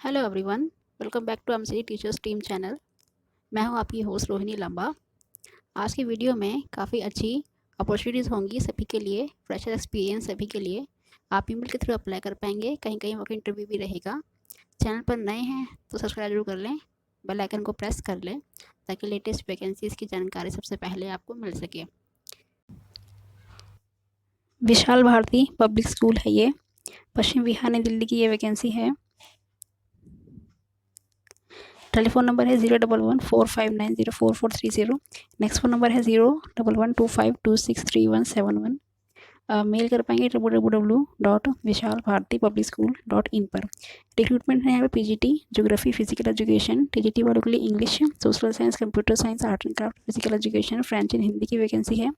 Hello everyone. Welcome back to MCD teachers team channel. मैं हूं आपकी होस्ट रोहिणी लंबा। आज की वीडियो में काफ़ी अच्छी अपॉर्चुनिटीज़ होंगी सभी के लिए, फ्रेशर एक्सपीरियंस सभी के लिए। आप ईमेल के थ्रू अप्लाई कर पाएंगे, कहीं कहीं वर्क इंटरव्यू भी रहेगा। चैनल पर नए हैं तो सब्सक्राइब जरूर कर लें, बेल आइकन को प्रेस कर लें ताकि लेटेस्ट वैकेंसीज़ की जानकारी सबसे पहले आपको मिल सके। विशाल भारती पब्लिक स्कूल है ये, पश्चिम बिहार नई दिल्ली की ये वैकेंसी है। टेलीफोन नंबर है 01145904430। नेक्स्ट फ़ोन नंबर है 01125263171। मेल कर पाएंगे www.vishalbharatipublicschool.in पर। रिक्रूटमेंट है यहाँ पे PGT geography physical education, TGT वालों के लिए English, social science, computer science, art and craft, physical education, French and Hindi की वैकेंसी है।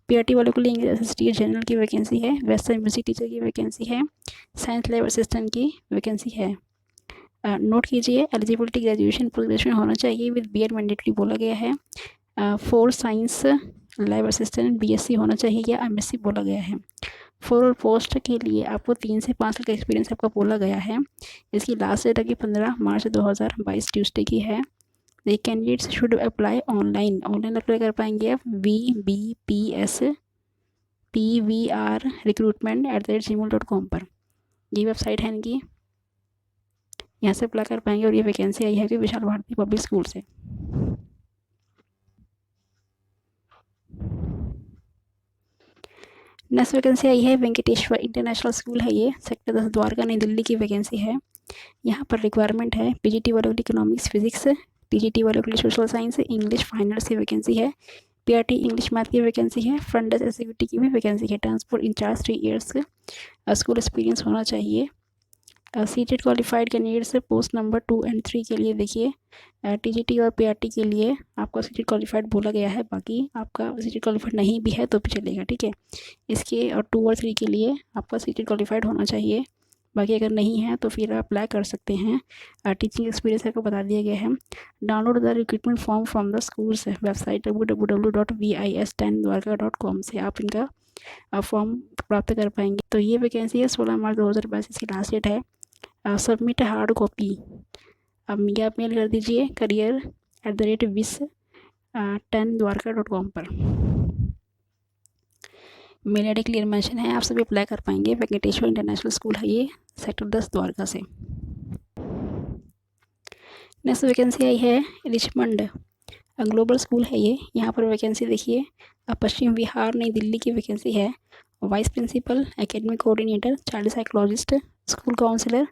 पीआरटी वालों के लिए इंग्लिश असिस्टेंट जनरल की वैकेंसी है। वेस्टर्न म्यूजिक टीचर की वैकेंसी है। साइंस लैब असिस्टेंट की वैकेंसी है। नोट कीजिए, एलिजिबिलिटी ग्रेजुएशन पोस्ट ग्रेजुएशन होना चाहिए विद बीएड मैंडेटरी बोला गया है। For science lab assistant BSc होना चाहिए या एमएससी बोला गया है। फॉर और पोस्ट के लिए आपको 3 से 5 साल का एक्सपीरियंस आपका बोला गया है। इसकी लास्ट डेट अभी 15 मार्च 2022 ट्यूसडे की है। The candidates should apply online apply कर पाएंगे आप VBPS PVR recruitment@gmail.com पर। ये वेबसाइट है इनकी, यहाँ से अप्लाई कर पाएंगे। और ये वैकेंसी आई है कि विशाल भारती पब्लिक स्कूल से। नेक्स्ट वैकेंसी आई है वेंकटेश्वर इंटरनेशनल स्कूल है ये, सेक्टर 10 द्वारका नई दिल्ली की वैकेंसी है। यहाँ पर रिक्वायरमेंट है पीजीटी वालों के लिए इकोनॉमिक्स फिजिक्स, टीजीटी वालों के लिए सोशल साइंस, इंग्लिश फाइनर्स की वैकेंसी है। पीआरटी इंग्लिश मैथ की वैकेंसी है। फ्रंट डेस्क एक्टिविटी की भी वैकेंसी है। Transport incharge 3 years school experience होना चाहिए। CTET qualified candidates post number 2 and 3 के लिए देखिए, टीजीटी और पीआरटी के लिए आपका सीटेड क्वालिफाइड बोला गया है। बाकी आपका सीटेड क्वालिफाइड नहीं भी है तो भी चलेगा, ठीक है। इसके और 2 और 3 के लिए आपका सीटेड क्वालिफाइड होना चाहिए। बाकी अगर नहीं है तो फिर आप अप्लाई कर सकते हैं। टीचिंग एक्सपीरियंस आपको बता दिया गया है। Download the recruitment form from the schools website www.vis10dwarka.com से आप इनका फॉर्म प्राप्त कर पाएंगे। तो ये वैकेंसी है 16 मार्च 2022 की लास्ट डेट है। सबमिट हार्ड कॉपी अब आप मेल कर दीजिए career@vis10dwarka.com पर। Mail ID clear mention है, आप सभी अप्लाई कर पाएंगे। वेंकटेश्वर इंटरनेशनल स्कूल है ये, सेक्टर 10 द्वारका से। नेक्स्ट वैकेंसी आई है रिचमंड ग्लोबल स्कूल है ये। यहाँ पर वैकेंसी देखिए, पश्चिम बिहार नई दिल्ली की वैकेंसी है। Vice principal, academic coordinator, child psychologist, school counsellor,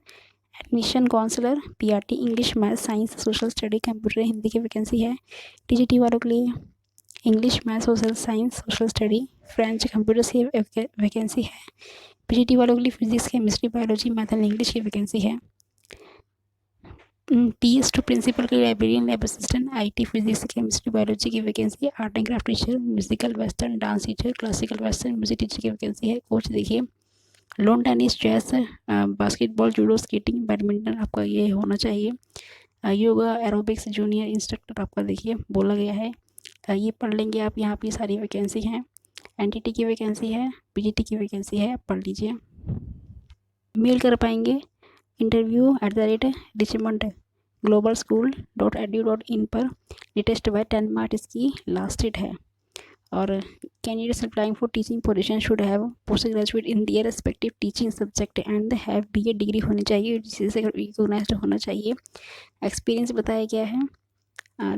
admission counsellor, PRT English math science social study computer Hindi की वैकेंसी है। टीजीटी वालों के लिए English math social science social study French computer की वैकेंसी है। पीजीटी वालों के लिए physics chemistry biology math and English की वैकेंसी है। PS2 प्रिंसिपल के librarian lab assistant IT physics chemistry biology की वैकेंसी है। Art and craft teacher, musical western dance teacher, classical western music teacher की वैकेंसी है। कोच देखिए, lawn tennis, chess, basketball, judo, skating, badminton आपका ये होना चाहिए। योगा एरोबिक्स जूनियर इंस्ट्रक्टर आपका देखिए बोला गया है। ये पढ़ लेंगे आप, यहाँ पे सारी वैकेंसी हैं। एनटीटी की वैकेंसी है, पीजीटी की वैकेंसी है, आप पढ़ लीजिए। मेल कर पाएंगे interview@richmondglobalschool.edu.in पर। लेटेस्ट बाय 10 मार्च इसकी लास्ट डेट है। और candidates applying for teaching position should have post graduate in their respective teaching subject and have BA degree होनी चाहिए, जिससे रिकोगनाइज्ड होना चाहिए। एक्सपीरियंस बताया गया है।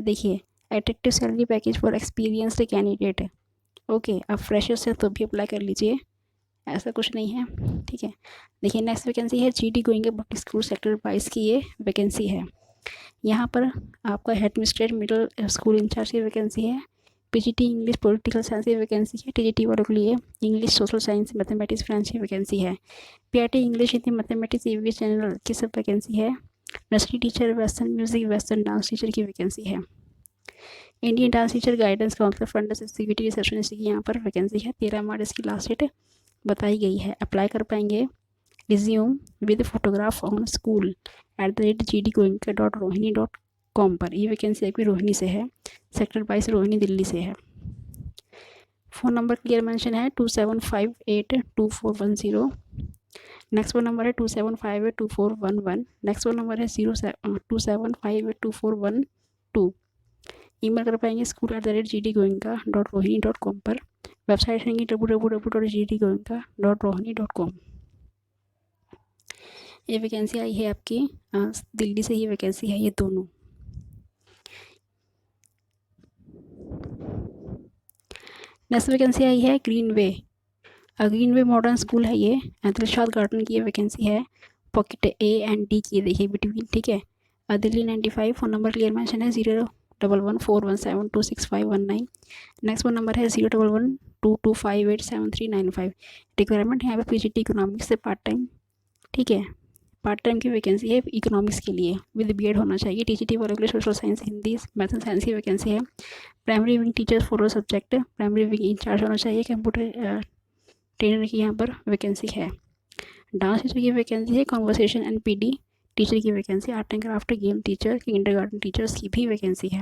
देखिए, attractive salary package for experienced candidate. Okay, आप फ्रेशर्स हैं तो भी अप्लाई कर लीजिए, ऐसा कुछ नहीं है, ठीक है। देखिए, नेक्स्ट वैकेंसी है GD going public school sector 22 की ये वैकेंसी है। यहाँ पर आपका एडमिनिस्ट्रेट मिडिल स्कूल इंचार्ज की वैकेंसी है। पीजीटी इंग्लिश पॉलिटिकल साइंस की वैकेंसी है। टीजीटी वालों के लिए English social science mathematics French की वैकेंसी है। PRT English Hindi mathematics EVS general की सब वैकेंसी है। Nursery teacher, western music, western dance teacher की वैकेंसी है। Indian dance teacher, guidance counsellor, front desk activity receptionist की यहाँ पर वैकेंसी है। 13 मार्च इसकी लास्ट डेट बताई गई है। अप्लाई कर पाएंगे। Resume with photograph on school @gdgoenka.rohini.com पर। ये वैकेंसी आपकी रोहिणी से है, सेक्टर 22 रोहिणी दिल्ली से है। फ़ोन नंबर क्लियर मेंशन है 27582410। नेक्स्ट फ़ोन नंबर है 27582411। नेक्स्ट फ़ोन नंबर है 27582412। ईमेल कर पाएंगे school@gdgoenka.rohini.com पर। वेबसाइट रहेंगी www.gdgoenka.rohini.com। ये वैकेंसी आई है आपकी दिल्ली से, ये वैकेंसी है ये दोनों। नेक्स्ट वैकेंसी आई है ग्रीन वे मॉडर्न स्कूल है ये, दिलशाद गार्डन की ये वैकेंसी है। पॉकेट ए एंड डी की देखिए बिटवीन, ठीक है। Delhi 95। Phone number clear mention है 01141726519। नेक्स्ट फ़ोन नंबर है 01122587395। रिक्वायरमेंट है यहाँ पे पीजीटी इकोनॉमिक्स से पार्ट टाइम, ठीक है। पार्ट टाइम की वैकेंसी है इकोनॉमिक्स के लिए, विद बीएड होना चाहिए। टीजीटी वालों के लिए social science, Hindi, math and science की वैकेंसी है। Primary wing teacher for subject, primary wing incharge होना चाहिए। कंप्यूटर ट्रेनर की यहाँ पर वैकेंसी है। डांस टीचर की वैकेंसी है। कॉन्वर्सेशन एंड पीडी टीचर की vacancy. Art and craft game teacher, kindergarten teachers की भी वैकेंसी है।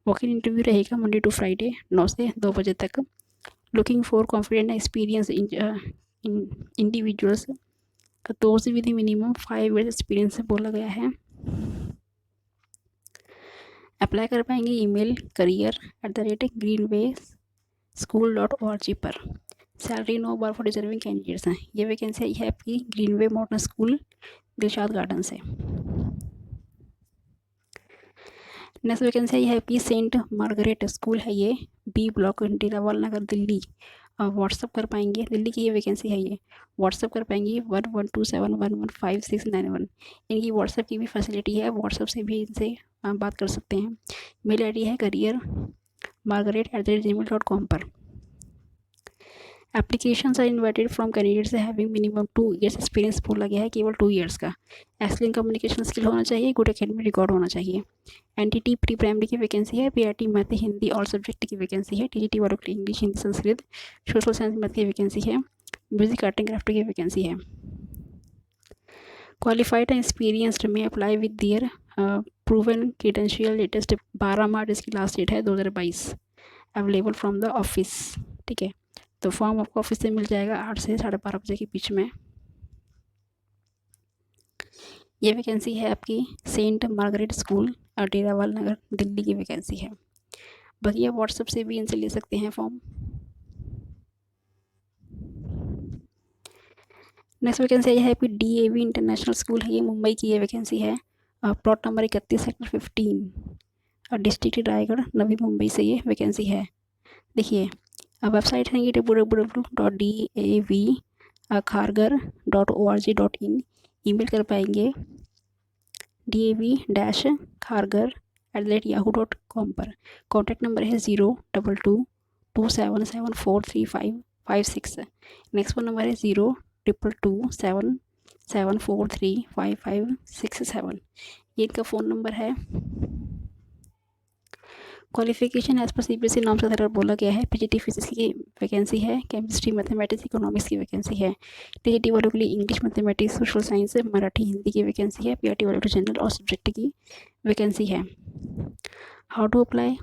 वॉक इन इंटरव्यू रहेगा मंडे टू फ्राइडे 9 से 2 बजे तक। Looking for confident experience individuals, those with minimum 5 years experience बोला गया है। अप्लाई कर पाएंगे ईमेल career@greenwayschool.org पर। Salary 9 bar for deserving candidates हैं। ये वैकेंसी है आपकी ग्रीन वे मॉडर्न स्कूल दिलशाद गार्डन से। नेक्स्ट वैकेंसी है आपकी सेंट मार्गरेट स्कूल है ये, बी ब्लॉक, डेरावाल नगर, दिल्ली। व्हाट्सअप कर पाएंगे, दिल्ली की ये वैकेंसी है ये। व्हाट्सअप कर पाएंगे 1127115691। इनकी व्हाट्सअप की भी फैसिलिटी है, व्हाट्सअप से भी इनसे बात कर सकते हैं। मेल आईडी है career@gmail.com पर। Applications are invited from candidates having minimum 2 years experience बोला गया है, केवल 2 years का। एक्सलेंट कम्युनिकेशन स्किल होना चाहिए, गुड एकेडमिक रिकॉर्ड होना चाहिए। एनटीटी प्री प्राइमरी की वैकेंसी है। PRT math Hindi all subject की वैकेंसी है। टीजीटी वालों के लिए English, Hindi, Sanskrit, social science, math की वैकेंसी है। म्यूजिक, आर्ट एंड क्राफ्ट की वैकेंसी है। Qualified and experienced may apply with their proven credential. Latest 12 March इसकी लास्ट डेट है 2022। अवेलेबल फ्रॉम द ऑफिस, ठीक है। तो फॉर्म आपको ऑफिस से मिल जाएगा 8 से 12:30 बजे के बीच में। ये वैकेंसी है आपकी सेंट मार्गरेट स्कूल डेरावाल नगर, दिल्ली की वैकेंसी है। बाकी आप व्हाट्सएप से भी इनसे ले सकते हैं फॉर्म। नेक्स्ट वैकेंसी है आपकी डीएवी इंटरनेशनल स्कूल है ये, मुंबई की ये वैकेंसी है। Plot number 31 sector 15, district Raigad, Navi Mumbai से ये वैकेंसी है। देखिए वेबसाइट है ये www.davkhargar.org.in। ईमेल कर पाएंगे dav-khargar@yahoo.com पर। कॉन्टैक्ट नंबर है 02227743556। नेक्स्ट फ़ोन नंबर है 02227743557। ये इनका फ़ोन नंबर है। Qualification as per CBSE norms के तहत बोला गया है। पीजीटी फिजिक्स की वैकेंसी है। केमिस्ट्री, मैथमेटिक्स, इकोनॉमिक्स की वैकेंसी है। टीजीटी वालों के लिए English, mathematics, social science, Marathi, Hindi की वैकेंसी है। पीआरटी वालों के जनरल और सब्जेक्ट की वैकेंसी है। How to apply?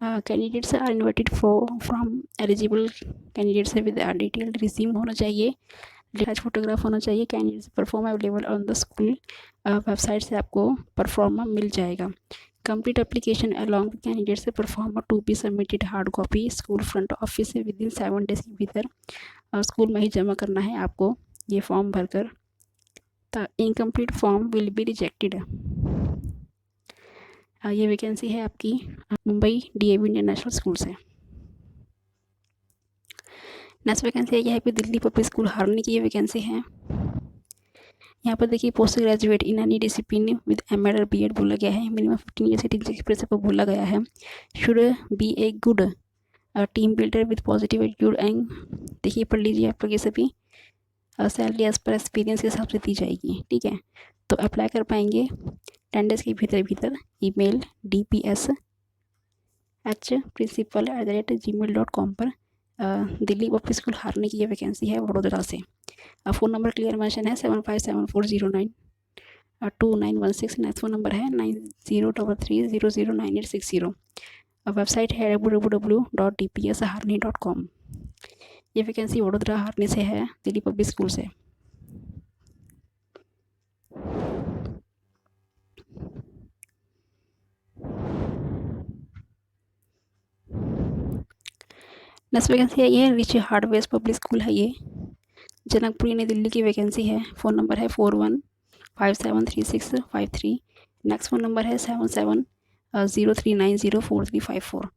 Candidates are invited from eligible candidates with detailed resume होना चाहिए, डिटैच फोटोग्राफ होना चाहिए। Candidates proforma available on the school website से आपको परफॉर्म मिल जाएगा। Complete application along with candidates proforma to be submitted hard copy school front office से within 7 days के भीतर स्कूल में ही जमा करना है आपको ये फॉर्म भरकर। The incomplete form will be rejected. ये वैकेंसी है आपकी मुंबई डीएवी इंटरनेशनल स्कूल से। नेक्स्ट वैकेंसी है यह है दिल्ली पब्लिक स्कूल हारनी की ये वैकेंसी है। यहाँ पर देखिए post graduate in any discipline with MEd और बीएड बोला गया है। मिनिमम 15 years टीचिंग एक्सपीरियंस को बोला गया है। Should be a good team builder with positive attitude and देखिए पढ़ लीजिए आप लोग ये सभी। सैलरी एज पर एक्सपीरियंस के हिसाब से दी जाएगी, ठीक है। तो अप्लाई कर पाएंगे 10 days के भीतर। ईमेल dpsh@principal@gmail.com पर। दिल्ली पब्लिक स्कूल हारने की ये वैकेंसी है वडोदरा से। फ़ोन नंबर क्लियर मेंशन है 7574092916। नेक्स्ट फ़ोन नंबर है 9033009860। वेबसाइट है www.dpsharni.com। ये वैकेंसी वडोदरा हारने से है, दिल्ली पब्लिक स्कूल से। नेक्स्ट वैकेंसी है ये रिच हार्डवेयर पब्लिक स्कूल है ये, जनकपुरी नई दिल्ली की वैकेंसी है। फ़ोन नंबर है 41573653। नेक्स्ट फ़ोन नंबर है 7703904354।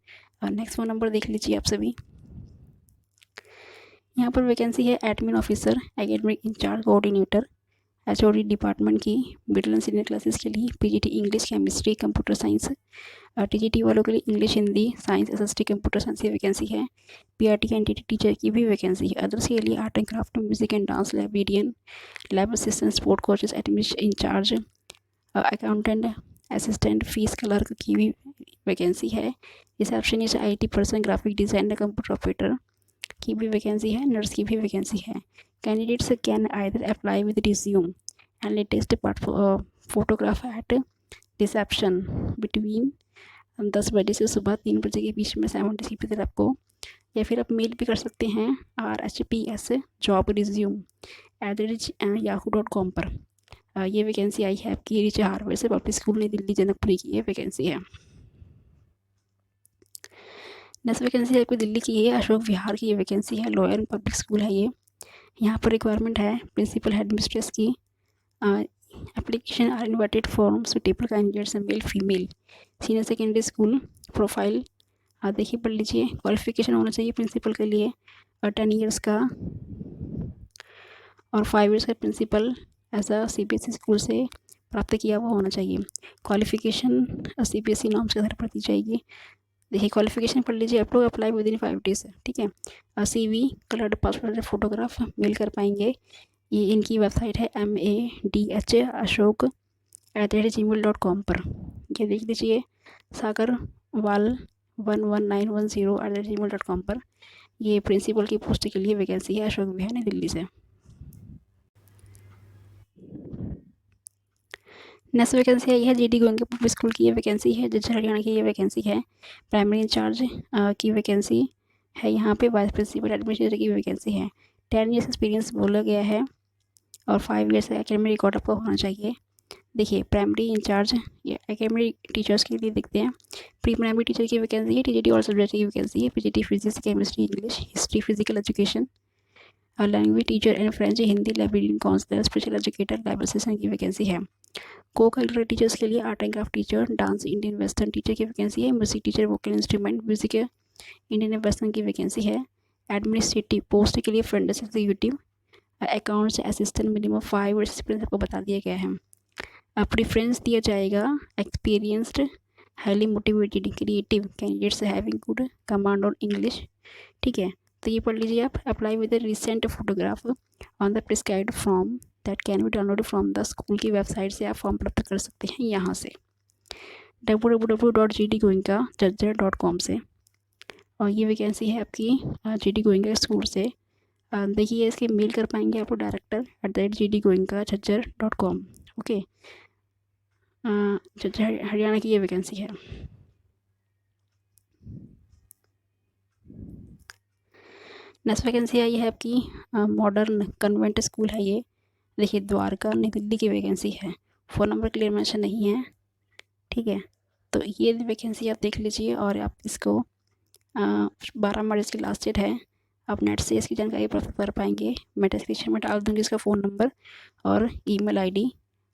नेक्स्ट फ़ोन नंबर देख लीजिए आप सभी। यहाँ पर वैकेंसी है admin officer, academic incharge, coordinator, HOD department की मिडिल एंड सीनियर क्लासेस के लिए, PGT English, chemistry, computer science. TGT वालों के लिए English, Hindi, science, SST, computer science की वैकेंसी है। पीआरटी एनटीटी टीचर की भी वैकेंसी है। अदर्स के लिए art and craft, music and dance, librarian, lab assistant, sport coaches, admission incharge, accountant, assistant, fees clerk की भी वैकेंसी है। Receptionist, IT person, graphic designer, computer operator की भी वैकेंसी है। नर्स की भी वैकेंसी है। Candidates can either apply with resume and latest photograph at reception between 10 बजे से सुबह 3 बजे के बीच में 7 डेज के भीतर आपको, या फिर आप मेल भी कर सकते हैं rhps.jobresume@yahoo.com पर। ये वैकेंसी आई है आपकी रिच हार्डवेयर से पब्लिक स्कूल नई दिल्ली जनकपुरी की ये वैकेंसी है। नेक्स्ट वैकेंसी है आपकी दिल्ली की है, अशोक विहार की ये वैकेंसी है, लॉयर एंड पब्लिक स्कूल है ये। यहाँ पर रिक्वायरमेंट है प्रिंसिपल हेड मिस्ट्रेस की। Application are invited form suitable candidates male female. Senior secondary school profile देखिए पढ़ लीजिए। क्वालिफिकेशन होना चाहिए प्रिंसिपल के लिए 10 ईयर्स का और 5 ईयर्स का प्रिंसिपल ऐसा सीबीएसई स्कूल से प्राप्त किया हुआ होना चाहिए। क्वालिफिकेशन सीबीएसई नॉर्म्स के आधार पर दी जाएगी। देखिए क्वालिफिकेशन पढ़ लीजिए आप लोग, अप्लाई विद इन 5 डेज, ठीक है। CV, coloured passport, photograph mail कर पाएंगे। ये इनकी वेबसाइट है madhashok@gmail.com पर, ये देख लीजिए। सागर वाल 11910 @gmail.com पर ये प्रिंसिपल की पोस्ट के लिए वैकेंसी है अशोक विहार नई दिल्ली से। नेक्स्ट वैकेंसी है यह जीडी गोइंका पब्लिक स्कूल की ये वैकेंसी है, जज्जर हरियाणा की ये वैकेंसी है। प्राइमरी इंचार्ज की वैकेंसी है। यहाँ पे वाइस प्रिंसिपल एडमिनिस्ट्रेटर की वैकेंसी है। 10 ईयर्स एक्सपीरियंस बोला गया है और 5 ईयर्स का एकेडमिक रिकॉर्ड आपको होना चाहिए। देखिए प्राइमरी इंचार्ज ये एकेडमिक टीचर्स के लिए देखते हैं। प्री प्राइमरी टीचर की वैकेंसी है। टीजीटी ऑल सब्जेक्ट की वैकेंसी है। PGT physics, chemistry, English, history, physical education, language teacher and French, Hindi, librarian, counsellor, special educator, live assistant की वैकेंसी है। को करिकुलर टीचर्स के लिए art and craft teacher, dance, Indian western teacher की vacancy है। Music teacher, vocal instrument, music Indian western की vacancy है। Administrative post के लिए front desk executive, accounts assistant, minimum 5 years experience आपको बता दिया गया है। प्रेफरेंस दिया जाएगा experienced, highly motivated, creative candidates having good command on English, ठीक है। तो ये पढ़ लीजिए आप। Apply with recent photograph on the prescribed form that can be download from the school की वेबसाइट से आप फॉर्म प्राप्त कर सकते हैं यहाँ से www.gdgoenka.com से। और ये वैकेंसी है आपकी GD गोइंका स्कूल से। देखिए इसके मेल कर पाएंगे आपको director@gdgoenka.com, ओके। झज्जर हरियाणा की ये वैकेंसी है। नेक्स्ट वैकेंसी आई है आपकी मॉडर्न कन्वेंट स्कूल है ये। देखिए द्वारका नई दिल्ली की वैकेंसी है। फ़ोन नंबर क्लियर मेंशन नहीं है, ठीक है। तो ये वैकेंसी आप देख लीजिए और आप इसको 12 मार्च इसकी लास्ट डेट है। आप नेट से इसकी जानकारी प्राप्त कर पाएंगे। मैं डिस्क्रिप्शन में डाल दूँगी इसका फ़ोन नंबर और ईमेल आईडी।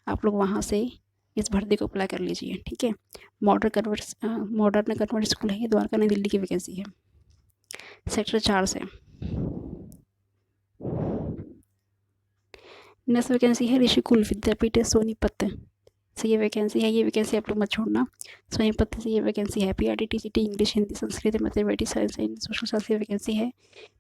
आप लोग वहाँ से इस भर्ती को अप्लाई कर लीजिए, ठीक है। मॉडर्न कन्वर्ट स्कूल है ये, द्वारका नई दिल्ली की वैकेंसी है, सेक्टर 4 से। नेक्स्ट वैकेंसी है ऋषिकुल विद्यापीठ सोनीपत से ये वैकेंसी है। ये वैकेंसी आप लोग मत छोड़ना। सोनीपत से ये वैकेंसी है। PRT TGT English, Hindi, Sanskrit, mathematics, science and social science की वैकेंसी है।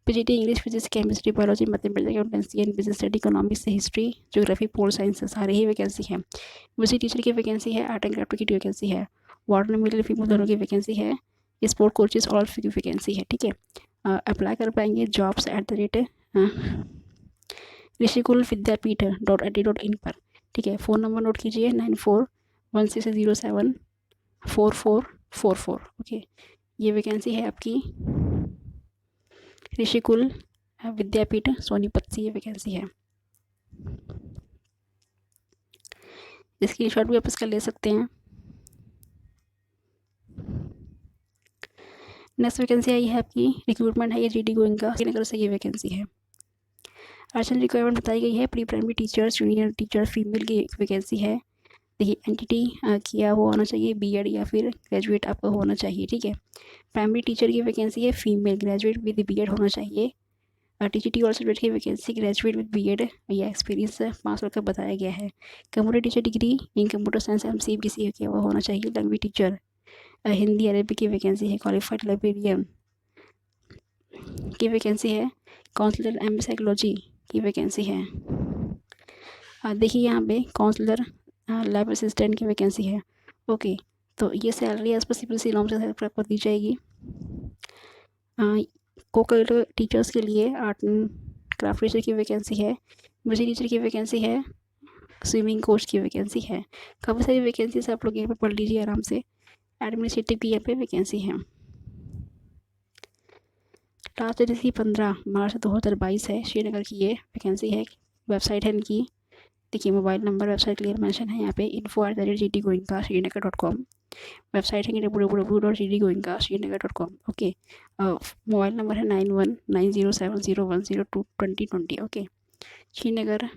PGT English, physics, chemistry, biology, mathematics, accountancy and business study, economics, history, geography, pol science, सारे ही वैकेंसी है। म्यूजिक टीचर की वैकेंसी है। आर्ट एंड क्राफ्ट की vacancy है। Warden male female दोनों की वैकेंसी है। स्पोर्ट कोचेज ऑल की वैकेंसी है, ठीक है। अप्लाई कर पाएंगे jobs@ ऋषिकुल विद्यापीठ .ad.in पर, ठीक है। फ़ोन नंबर नोट कीजिए 9416074444, ओके। ये वैकेंसी है आपकी ऋषिकुल विद्यापीठ सोनीपत से ये वैकेंसी है। स्क्रीनशॉट भी आप इसका ले सकते हैं। नेक्स्ट वैकेंसी आई है आपकी, रिक्रूटमेंट है ये GD गोइंग का, श्रीनगर से ये वैकेंसी है। अर्जेंट रिक्वायरमेंट बताई गई है, pre primary teacher, junior teacher, female की वैकेंसी है। देखिए एंटिटी किया हुआ होना चाहिए, BEd या फिर ग्रेजुएट आपका होना चाहिए, ठीक है। प्राइमरी टीचर की वैकेंसी है, फीमेल, ग्रेजुएट विद BEd होना चाहिए। TGT और सब्जेक्ट की वैकेंसी, ग्रेजुएट विद BEd या एक्सपीरियंस 5 साल का बताया गया है। Computer teacher degree in computer science MCBC किया हुआ होना चाहिए। लैंग्वेज टीचर हिंदी अरबी की वैकेंसी है। क्वालिफाइड लाइब्रेरियन की वैकेंसी है। काउंसलर MA साइकोलॉजी की वैकेंसी है। देखिए यहाँ पे काउंसलर लैब असिस्टेंट की वैकेंसी है। ओके, तो ये salary as per CPC norm से आपको दी जाएगी। को-करिकुलर टीचर्स के लिए आर्ट एंड क्राफ्ट टीचर की वैकेंसी है। म्यूजिक टीचर की वैकेंसी है। स्विमिंग कोच की वैकेंसी है। काफ़ी सारी वैकेंसीज आप लोग यहाँ पे पढ़ लीजिए आराम से। एडमिनिस्ट्रेटिव की यहाँ पे वैकेंसी है। लास्ट डेट इसकी 15 मार्च 2022 है। श्रीनगर की ये वैकेंसी है। वेबसाइट है इनकी, देखिए mobile number, website clear mention है यहाँ पे, info@gdgoenka.srinagar.com। वेबसाइट है www.gdgoenka.srinagar.com। ओके, मोबाइल नंबर है 91907010022020। Okay, Srinagar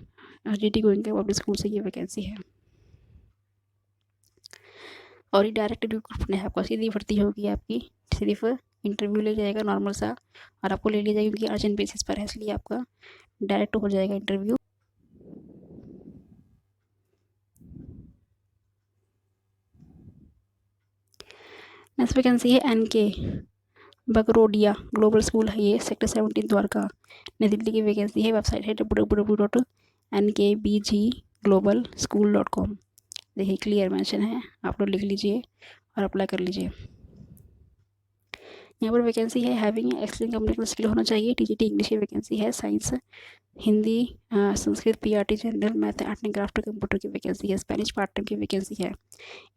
GD Goenka public school से ये वैकेंसी है। और ये डायरेक्ट रिक्रूटमेंट है, आपका सीधी भर्ती होगी आपकी। सिर्फ इंटरव्यू ले जाएगा नॉर्मल सा, और आपको ले लिया जाएगा क्योंकि अर्जेंट बेसिस पर है, इसलिए आपका डायरेक्ट हो जाएगा इंटरव्यू। नेक्स्ट वैकेंसी है NK बगरोडिया ग्लोबल स्कूल है ये, सेक्टर 17 द्वारका, नई दिल्ली की वैकेंसी है। वेबसाइट है www.nkbgglobal.school.com। देखिए क्लियर मेंशन है, आप लोग लिख लीजिए और अप्लाई कर लीजिए। यहाँ पर वैकेंसी है हैविंग एक्सेलेंट कम्युनिकेशन स्किल होना चाहिए। TGT इंग्लिश की वैकेंसी है। Science, Hindi, Sanskrit, PRT general, math, art and craft, computer की वैकेंसी है। स्पेनिश पार्ट टाइम की वैकेंसी है।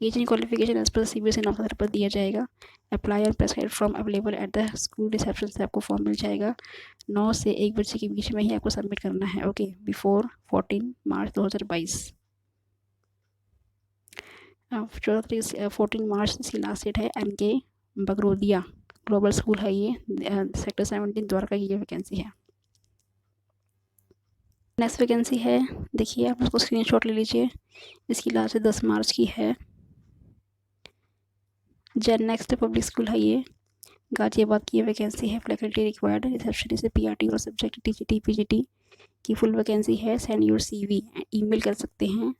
Age and qualification as per CBSE norm पर दिया जाएगा। अप्लाई और prescribe form available at the school reception से आपको फॉर्म मिल जाएगा। 9 से 1 बजे के बीच में ही आपको सबमिट करना है। ओके, बिफोर 14 मार्च 2022। 14 मार्च इसकी लास्ट डेट है। NK बगरोदिया ग्लोबल स्कूल है ये, सेक्टर 17 द्वारका की ये वैकेंसी है। नेक्स्ट वैकेंसी है, देखिए आप उसको स्क्रीनशॉट ले लीजिए, इसकी लास्ट 10 मार्च की है। जेन नेक्स्ट पब्लिक स्कूल है ये, गाजियाबाद की ये वैकेंसी है। फैकल्टी रिक्वायर्ड, रिसेप्शनिस्ट, PRT और सब्जेक्ट TGT PGT की फुल वैकेंसी है। सेंड योर CV, ईमेल कर सकते हैं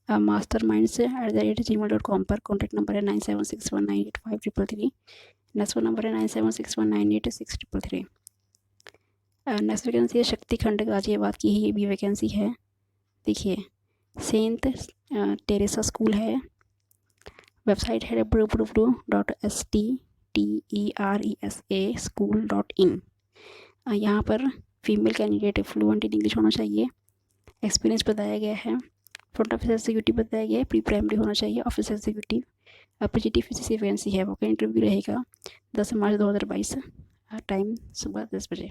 masterminds@gmail.com पर। कॉन्टैक्ट नंबर है 9761985333। नेक्स्ट नंबर है 9761986333। नेक्स्ट वैकेंसी है शक्तिखंड गाजियाबाद की ही ये भी वैकेंसी है। देखिए सेंट टेरेसा स्कूल है। वेबसाइट है www.stteresa.school.in। यहाँ पर female candidate fluent in English होना चाहिए। एक्सपीरियंस बताया गया है। फ्रंट ऑफिस एग्जीक्यूटिव बताया गया है। प्री प्राइमरी होना चाहिए। ऑफिस एग्जीक्यूटिव PGT वैकेंसी है। वो का इंटरव्यू रहेगा 10 मार्च 2022, टाइम सुबह 10 बजे।